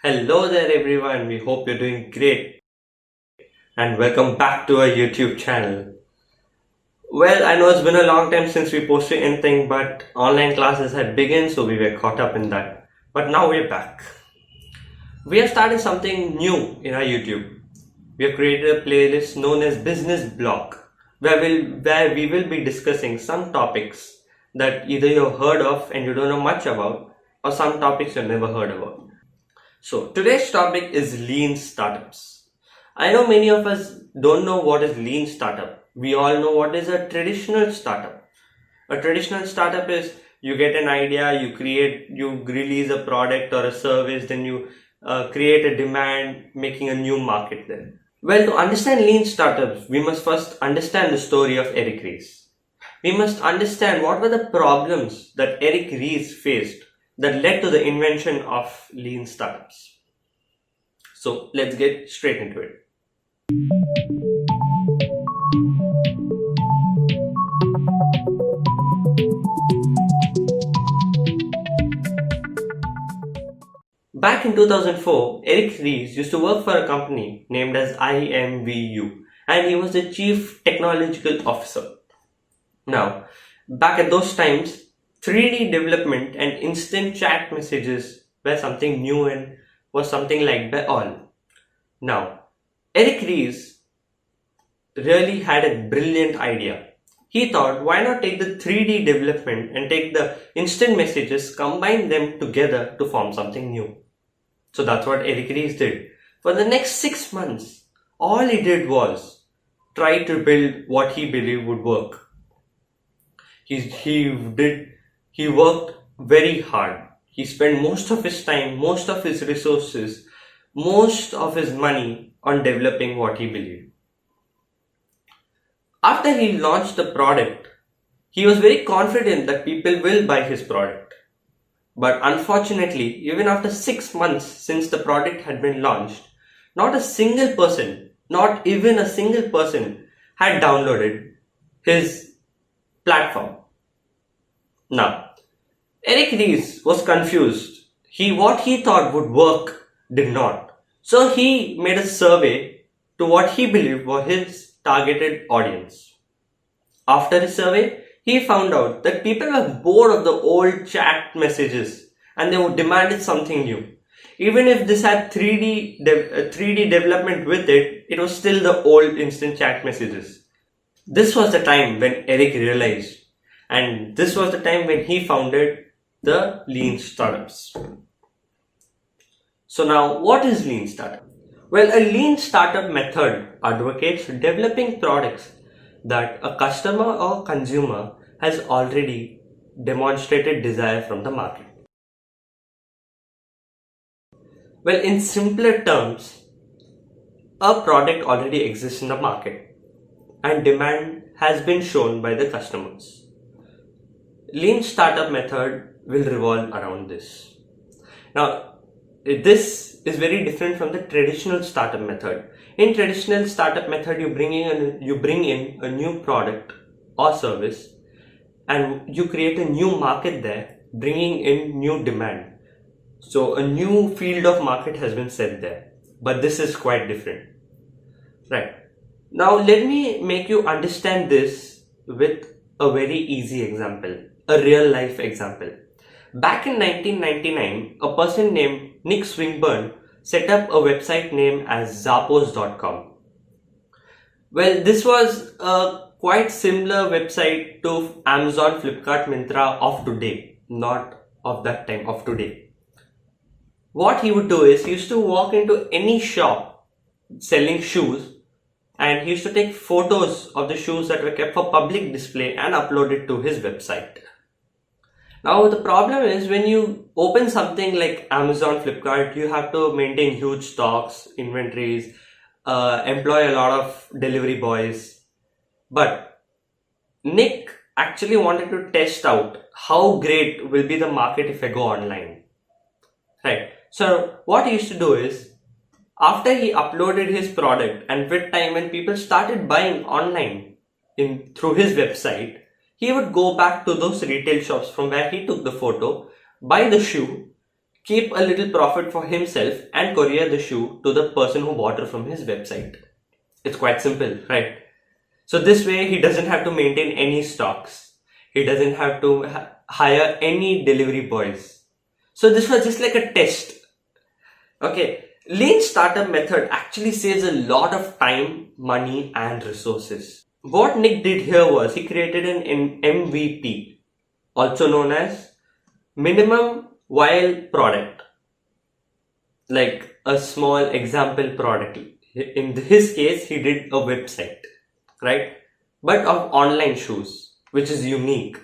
Hello there everyone, we hope you're doing great and welcome back to our YouTube channel. Well, I know it's been a long time since we posted anything, but online classes had begun, so we were caught up in that. But now we're back. We have started something new in our YouTube. We have created a playlist known as Business Block, where we will be discussing some topics that either you've heard of and you don't know much about, or some topics you've never heard about. So today's topic is lean startups. I know many of us don't know what is lean startup. We all know what is a traditional startup. A traditional startup is you get an idea, you release a product or a service, then you create a demand, making a new market there. Well, to understand lean startups, we must first understand the story of Eric Ries. We must understand what were the problems that Eric Ries faced that led to the invention of lean startups. So let's get straight into it. Back in 2004, Eric Ries used to work for a company named as IMVU, and he was the chief technological officer. Now, back at those times, 3D development and instant chat messages were something new and was something liked by all. Now, Eric Ries really had a brilliant idea. He thought, why not take the 3D development and take the instant messages, combine them together to form something new. So that's what Eric Ries did. For the next 6 months, all he did was try to build what he believed would work. He worked very hard. He spent most of his time, most of his resources, most of his money on developing what he believed. After he launched the product, he was very confident that people will buy his product. But unfortunately, even after 6 months since the product had been launched, not a single person, not even a single person had downloaded his platform. Now, Eric Ries was confused. What he thought would work did not. So he made a survey to what he believed was his targeted audience. After his survey, he found out that people were bored of the old chat messages and they demanded something new. Even if this had 3D development with it, it was still the old instant chat messages. This was the time when Eric realized, and this was the time when he founded the lean startups. So now, what is lean startup? Well, a lean startup method advocates developing products that a customer or consumer has already demonstrated desire from the market. Well, in simpler terms, a product already exists in the market and demand has been shown by the customers. Lean startup method will revolve around this. Now, this is very different from the traditional startup method. In traditional startup method, you bring in a new product or service and you create a new market there, bringing in new demand. So a new field of market has been set there, but this is quite different. Right. Now let me make you understand this with a very easy example, a real life example. Back in 1999, a person named Nick Swinburne set up a website named as Zappos.com. Well, this was a quite similar website to Amazon, Flipkart, Myntra of today, not of that time, of today. What he would do is he used to walk into any shop selling shoes and he used to take photos of the shoes that were kept for public display and upload it to his website. Now the problem is when you open something like Amazon, Flipkart, you have to maintain huge stocks, inventories, employ a lot of delivery boys. But Nick actually wanted to test out how great will be the market if I go online. Right. So what he used to do is after he uploaded his product and with time when people started buying online through his website, he would go back to those retail shops from where he took the photo, buy the shoe, keep a little profit for himself, and courier the shoe to the person who bought it from his website. It's quite simple, right? So this way he doesn't have to maintain any stocks. He doesn't have to hire any delivery boys. So this was just like a test. Okay, lean startup method actually saves a lot of time, money and resources. What Nick did here was he created an MVP, also known as minimum viable product, like a small example product. In his case, he did a website, right? But of online shoes, which is unique,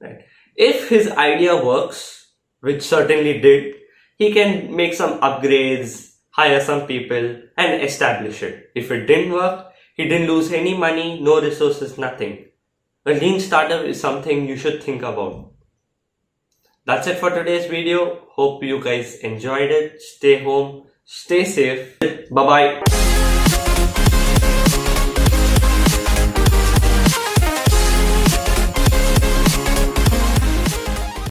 right? If his idea works, which certainly did, he can make some upgrades, hire some people and establish it. If it didn't work, he didn't lose any money, no resources, nothing. A lean startup is something you should think about. That's it for today's video. Hope you guys enjoyed it. Stay home, stay safe. Bye bye.